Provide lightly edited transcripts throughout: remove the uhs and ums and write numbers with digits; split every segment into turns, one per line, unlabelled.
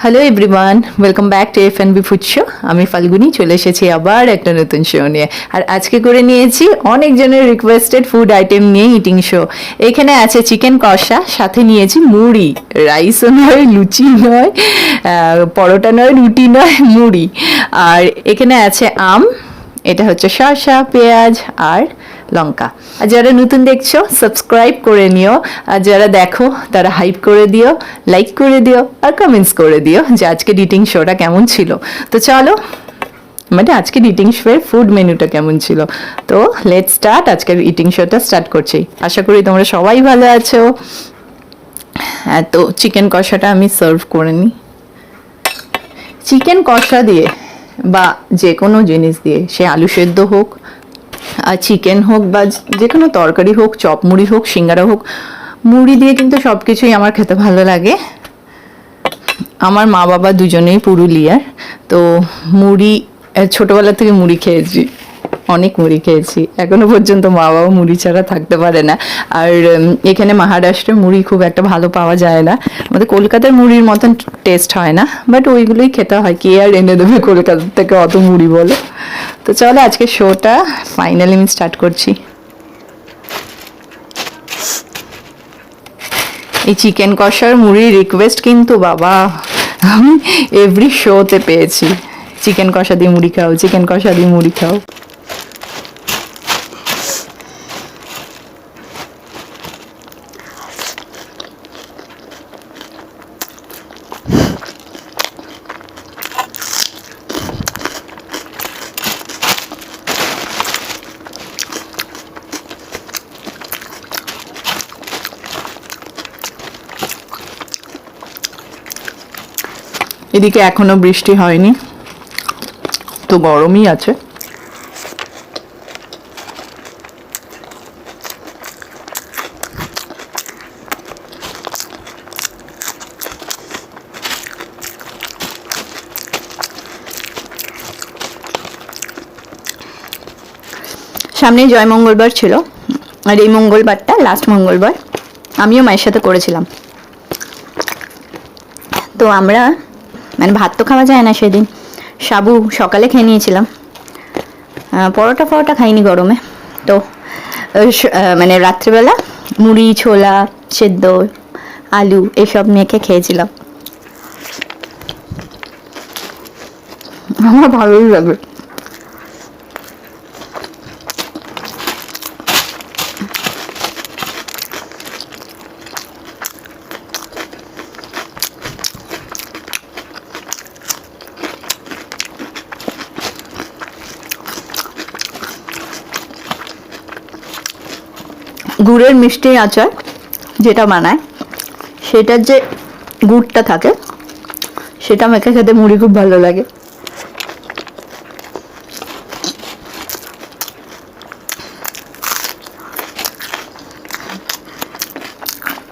Hello everyone, welcome back to F&B food show. আমি ফাল্গুনি চলে এসেছি আবার একটা নতুন শো নিয়ে। আর আজকে করে নিয়েছি অনেকজনের রিকোয়েস্টেড ফুড আইটেম নিয়ে ইটিং শো। এখানে আছে চিকেন কষা, সাথে নিয়েছি মুড়ি, রাইসও নয়, লুচি নয়, পরোটা নয়, রুটি নয়, মুড়ি। আর এখানে আছে আম, এটা হচ্ছে শসা, পেঁয়াজ আর লঙ্কা। আর যারা নতুন দেখছো সাবস্ক্রাইব করে নিও, আর যারা দেখো তারা হাইপ করে দিও, লাইক করে দিও আর কমেন্টস করে দিও যে আজকে ইটিং শোটা কেমন ছিল। তো চলো, মানে আজকের ইটিং শোয়ের ফুড মেনুটা কেমন ছিল। তো লেটস স্টার্ট, আজকের ইটিং শোটা স্টার্ট করছি। আশা করি তোমরা সবাই ভালো আছো। হ্যাঁ, তো চিকেন কষাটা আমি সার্ভ করে নিই। চিকেন কষা দিয়ে বা যে কোনো জিনিস দিয়ে, সে আলু সেদ্ধ হোক আর চিকেন হোক বা যে কোনো তরকারি হোক, চপ মুড়ি হোক, সিঙ্গারা হোক, মুড়ি দিয়ে কিন্তু সব কিছুই আমার খেতে ভালো লাগে। আমার মা বাবা দুজনেই পুরুলিয়ার, তো মুড়ি ছোটোবেলা থেকে মুড়ি খেয়েছি, অনেক মুড়ি খেয়েছি। এখনো পর্যন্ত মা বাবা মুড়ি ছাড়া থাকতে পারে না। আর এখানে মহারাষ্ট্রে মুড়ি খুব একটা ভালো পাওয়া যায় না, আমাদের কলকাতার মুড়ির মতন টেস্ট হয় না, বাট ওইগুলোই খেতে হয়। কে আর এনে দেবে কলকাতা থেকে অত মুড়ি বলে। তো চলো আজকে শোটা ফাইনালি আমি স্টার্ট করছি। এই চিকেন কষার মুড়ির রিকোয়েস্ট কিন্তু বাবা আমি এভরি শোতে পেয়েছি, চিকেন কষা দিয়ে মুড়ি খাও, চিকেন কষা দিয়ে মুড়ি খাও। এদিকে এখনো বৃষ্টি হয়নি, তো গরমই আছে। সামনে জয় মঙ্গলবার ছিল, আর এই মঙ্গলবারটা লাস্ট মঙ্গলবার আমিও মায়ের সাথে করেছিলাম। তো আমরা মানে ভাত তো খাওয়া যায় না সেদিন, সাবু সকালে খেয়ে নিয়েছিলাম, পরোটা খাইনি গরমে। তো মানে রাত্রিবেলা মুড়ি, ছোলা সেদ্ধ, আলু এসব মেখে খেয়েছিলাম। আমার ভালোই লাগে। গুড়ের মিষ্টি আচার যেটা বানায়, সেটার যে গুড়টা থাকে সেটা মেখে খেতে মুড়ি খুব ভালো লাগে।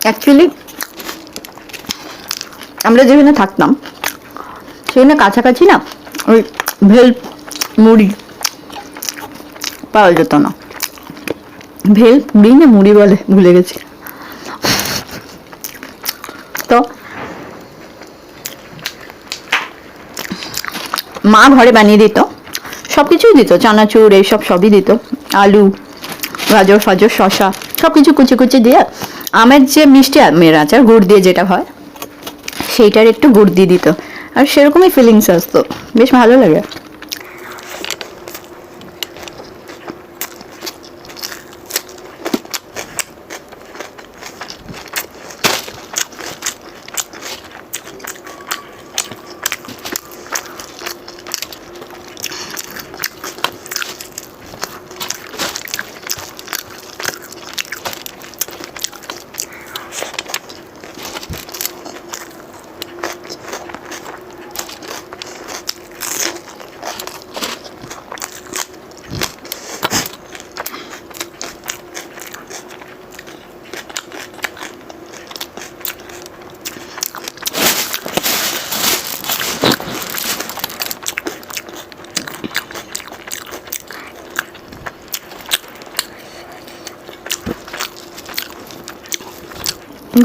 অ্যাকচুয়ালি আমরা যেখানে থাকতাম সেখানে কাছাকাছি না ওই ভেল মুড়ি পাওয়া যেত না। ভেল পুরি না মুড়ি বলে ভুলে গেছি। তো মা ঘরে বানিয়ে দিত, সব কিছুই দিত, চানাচুর এইসব সবই দিত, আলু গাজর ফাজর শসা সব কিছু কুচি কুচি দিয়ে আমের যে মিষ্টি আমের আচার গুড় দিয়ে যেটা হয় সেইটার একটু গুড় দিয়ে দিত, আর সেরকমই ফিলিংস আসতো, বেশ ভালো লাগে।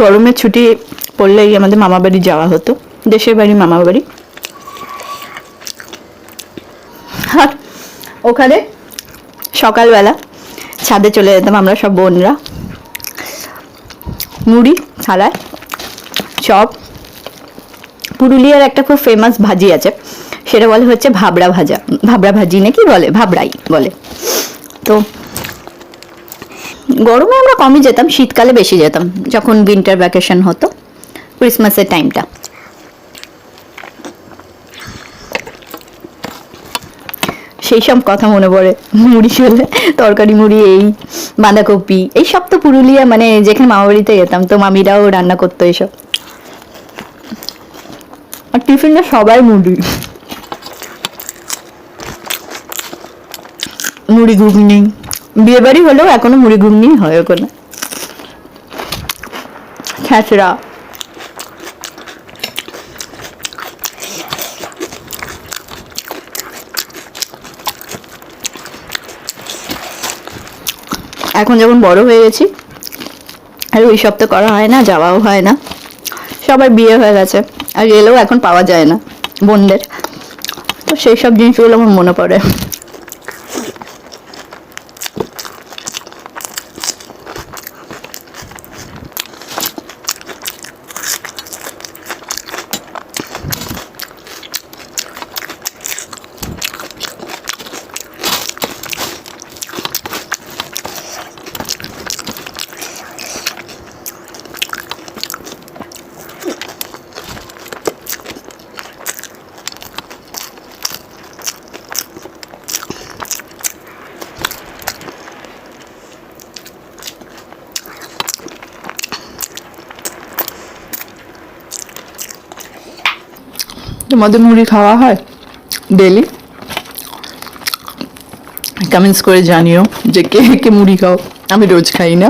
গরমের ছুটি পড়লেই আমাদের মামা বাড়ি যাওয়া হতো।
দেশের বাড়ি মামার বাড়ি। আর ওখানে সকালবেলা ছাদে চলে যেতাম আমরা সব বোনরা, মুড়ি থালায়, চপ। পুরুলিয়ার একটা খুব ফেমাস ভাজি আছে, সেটা বলে হচ্ছে ভাবড়া ভাজা, ভাবড়া ভাজি নাকি বলে, ভাবড়াই বলে। তো গরমে আমরা কমই যেতাম, শীতকালে বেশি যেতাম যখন উইন্টার ভ্যাকেশন হতো, ক্রিসমাসের টাইমটা। সেই সব কথা মনে পড়ে, মুড়ি খেলে, তরকারি মুড়ি, এই বাঁধাকপি, এই সব তো পুরুলিয়া, মানে যেখানে মামা বাড়িতে যেতাম তো মামিরাও রান্না করতো এইসব। আর টিফিনটা সবাই মুড়ি, মুড়ি ঘুগনি। বিয়ে বাড়ি হলেও এখনো মুড়ি ঘুগনি হয় ওখানে, খ্যাচড়া। এখন যখন বড় হয়ে গেছি আর ওই সব তো করা হয় না, যাওয়াও হয় না, সবার বিয়ে হয়ে গেছে, আর গেলেও এখন পাওয়া যায় না বোনদের। তো সেই সব জিনিসগুলো আমার মনে পড়ে।
তোমাদের মুড়ি খাওয়া হয় ডেলি? কমেন্টস করে জানিও যে কে কে মুড়ি খাও, আমি রোজ খাই না।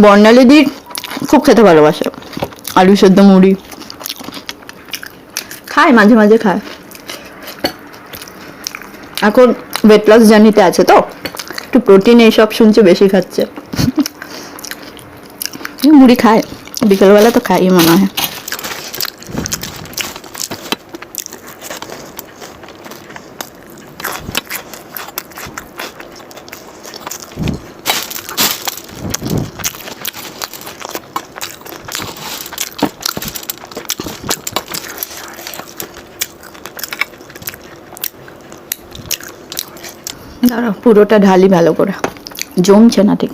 বর্ণালীদি খুব খেতে ভালোবাসে আলু সেদ্ধ মুড়ি, খায় মাঝে মাঝে খায়। এখন ওয়েট লস জার্নিতে আছে তো একটু প্রোটিন এইসব শুনছে বেশি খাচ্ছে। মুড়ি খায় বিকেলবেলা তো খাই মনে হয়। দাঁড়াও পুরোটা ঢালি ভালো করে, জমছে না ঠিক।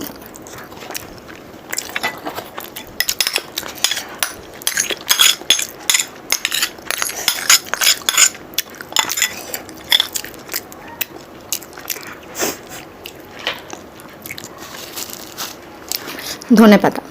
ধনে পাতা,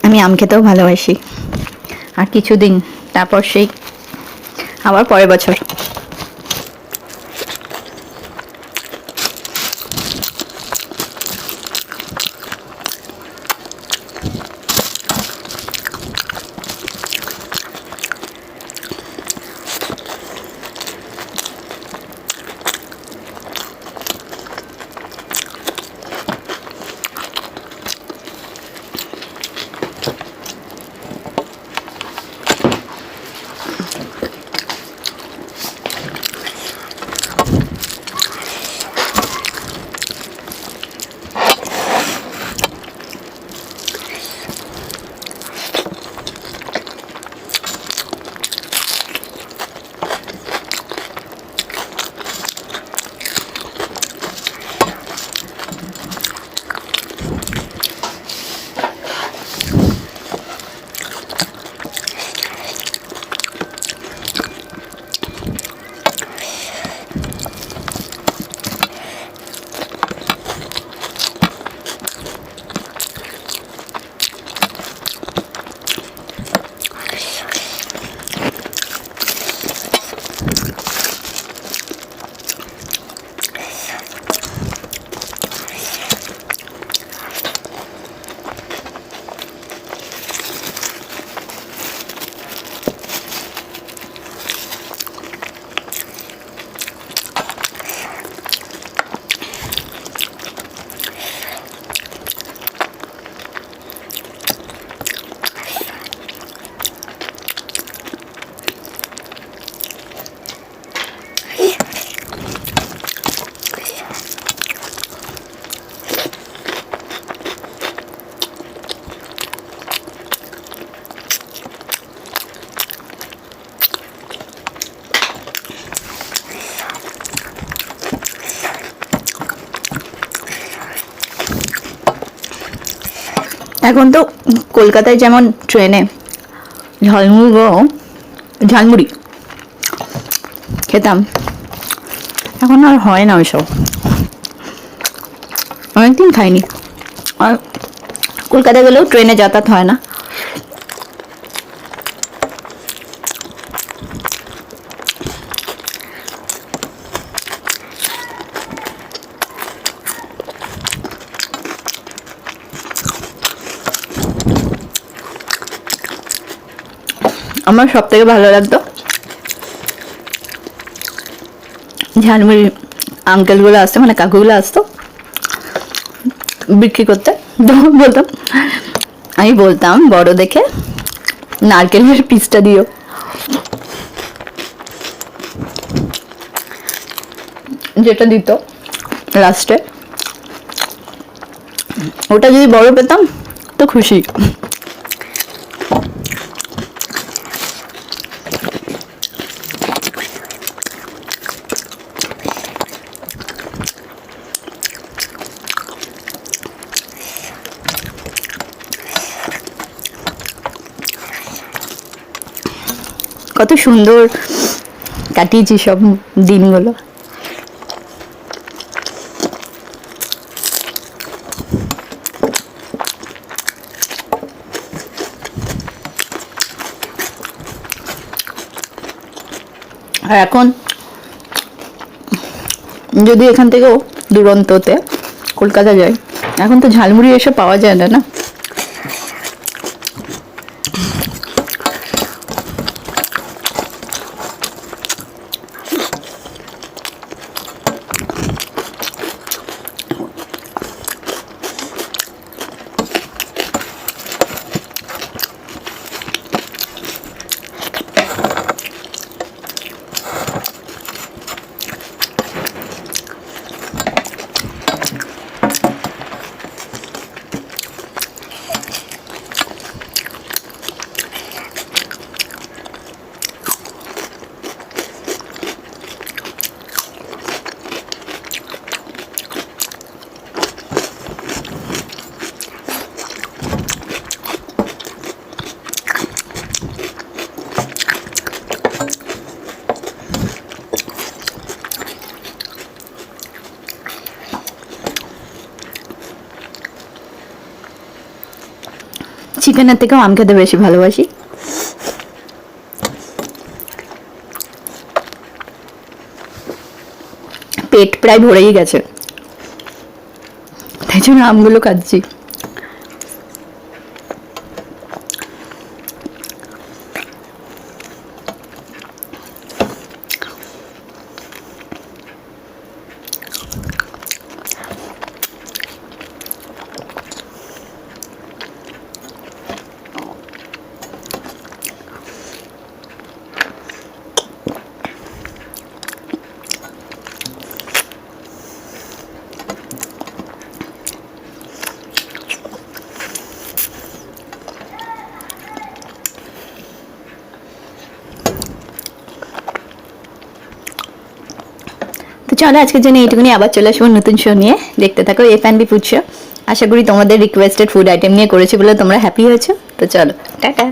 আমি আম খেতেও ভালোবাসি। আর কিছুদিন তারপর সেই আবার পরের বছর। এখন তো কলকাতায় যেমন ট্রেনে ঝালমুড়ি খেতাম, এখন আর হয় না ওইসব, অনেকদিন খাইনি। আর কলকাতায় গেলেও ট্রেনে যাতায়াত হয় না। আমার সব থেকে ভালো লাগতো ঝালমুড়ি আঙ্কেলগুলো আসতো, মানে কাকুগুলো আসতো বিক্রি করতে। তো বলতাম, আমি বলতাম বড় দেখে নারকেলের পিসটা দিও। যেটা দিত লাস্টে, ওটা যদি বড় পেতাম তো খুশি। কত সুন্দর কাটিয়েছি সব দিনগুলো। আর এখন যদি এখান থেকেও দুরন্ততে কলকাতা যাই, এখন তো ঝালমুড়ি এসব পাওয়া যায় না। চিকেনের থেকেও আম খেতে বেশি ভালোবাসি। পেট প্রায় ভরেই গেছে, তাই জন্য আমগুলো খাচ্ছি। তো চলো আজকের জন্য এইটুকুনি, আবার চলে আসবো নতুন শো নিয়ে। দেখতে থাকো F&B ফুড শো। আশা করি তোমাদের রিকোয়েস্টেড ফুড আইটেম নিয়ে করেছি বলে তোমরা হ্যাপি হয়েছো। তো চলো, টাটা।